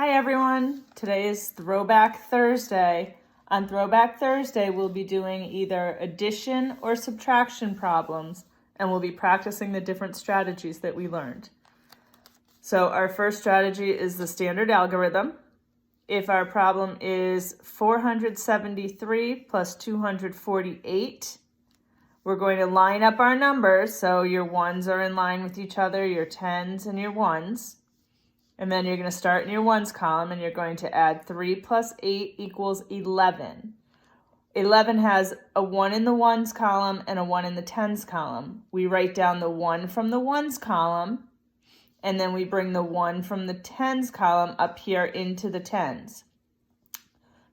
Hi everyone, today is Throwback Thursday. On Throwback Thursday, we'll be doing either addition or subtraction problems, and we'll be practicing the different strategies that we learned. So our first strategy is the standard algorithm. If our problem is 473 plus 248, we're going to line up our numbers, so your ones are in line with each other, your tens and your ones. And then you're going to start in your ones column and you're going to add 3 plus 8 equals 11. 11 has a 1 in the ones column and a 1 in the tens column. We write down the 1 from the ones column and then we bring the 1 from the tens column up here into the tens.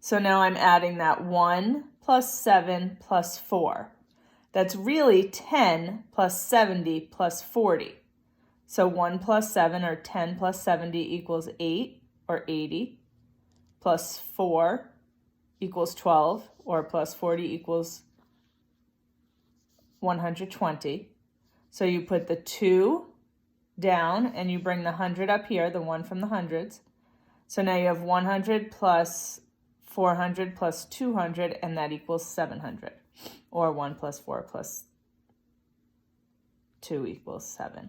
So now I'm adding that 1 plus 7 plus 4. That's really 10 plus 70 plus 40. So 1 plus 7 or 10 plus 70 equals 8 or 80, plus 4 equals 12, or plus 40 equals 120. So you put the 2 down and you bring the 100 up here, the 1 from the hundreds. So now you have 100 plus 400 plus 200, and that equals 700, or 1 plus 4 plus 2 equals 7.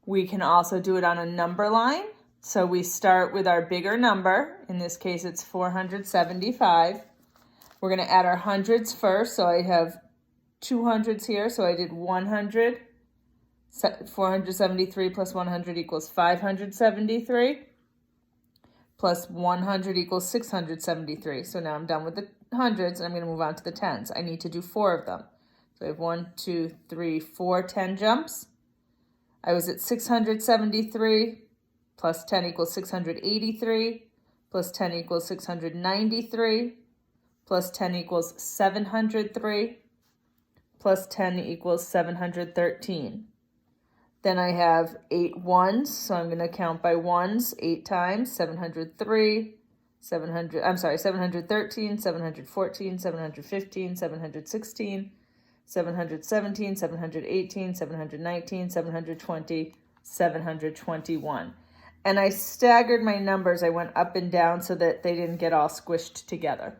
We can also do it on a number line. So we start with our bigger number. In this case, it's 475. We're going to add our hundreds first. So I have two hundreds here. So I did 100. 473 plus 100 equals 573. Plus 100 equals 673. So now I'm done with the hundreds and I'm going to move on to the tens. I need to do 4 of them. So I have 1, 2, 3, 4 10 jumps. I was at 673, plus 10 equals 683, plus 10 equals 693, plus 10 equals 703, plus 10 equals 713. Then I have 8 ones, so I'm going to count by ones 8 times, 713, 713, 714, 715, 716, 717, 718, 719, 720, 721. And I staggered my numbers. I went up and down so that they didn't get all squished together.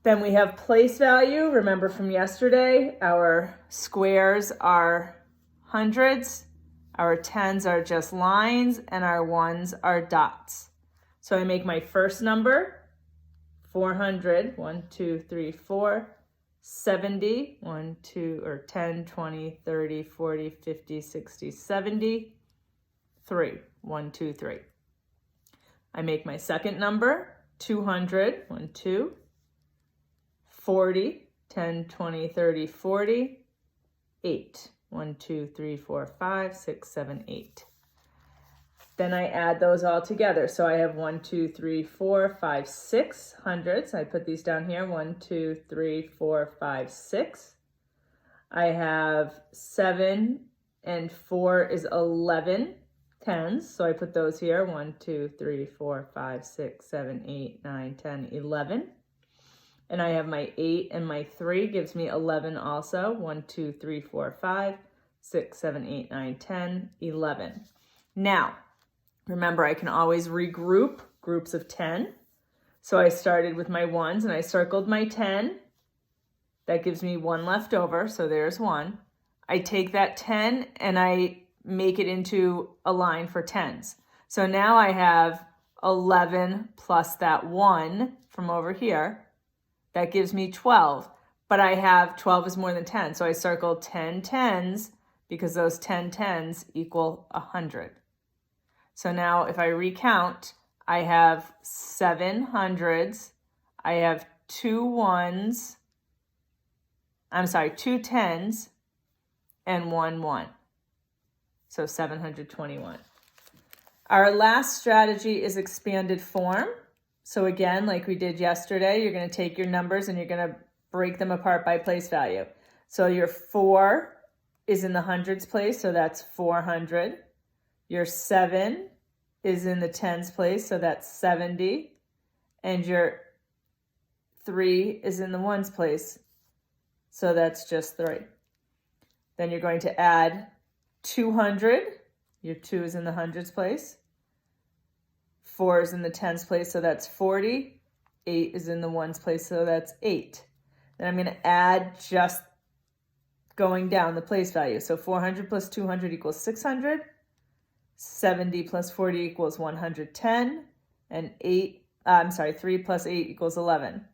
Then we have place value. Remember from yesterday, our squares are hundreds, our tens are just lines, and our ones are dots. So I make my first number, 400, 1, 2, 3, 4. 70, 1, 2, or 10, 20, 30, 40, 50, 60, 70, 3, 1, 2, 3. I make my second number, 200, 1, 2, 40, 10, 20, 30, 40, 8, 1, 2, 3, 4, 5, 6, 7, 8. Then I add those all together. So I have 1, 2, 3, 4, 5, 6 hundreds. I put these down here. 1, 2, 3, 4, 5, 6. I have 7 and 4 is 11 tens. So I put those here. 1, 2, 3, 4, 5, 6, 7, 8, 9, 10, 11. And I have my 8 and my 3 gives me 11 also. 1, 2, 3, 4, 5, 6, 7, 8, 9, 10, 11. Now, remember, I can always regroup groups of 10. So I started with my ones and I circled my 10. That gives me 1 left over, so there's 1. I take that 10 and I make it into a line for tens. So now I have 11 plus that 1 from over here. That gives me 12. But I have 12 is more than 10, so I circled 10 tens because those 10 tens equal 100. So now if I recount, I have 7 hundreds, I have 2 tens, and 1 1. So 721. Our last strategy is expanded form. So again, like we did yesterday, you're going to take your numbers and you're going to break them apart by place value. So your 4 is in the hundreds place, so that's 400. Your 7 is in the tens place, so that's 70. And your 3 is in the ones place, so that's just 3. Then you're going to add 200. Your 2 is in the hundreds place. 4 is in the tens place, so that's 40. 8 is in the ones place, so that's 8. Then I'm going to add just going down the place value. So 400 plus 200 equals 600. 70 plus 40 equals 110. And 3 plus 8 equals 11.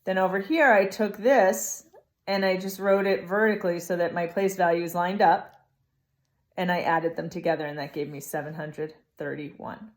Then over here, I took this and I just wrote it vertically so that my place values lined up. And I added them together, and that gave me 731.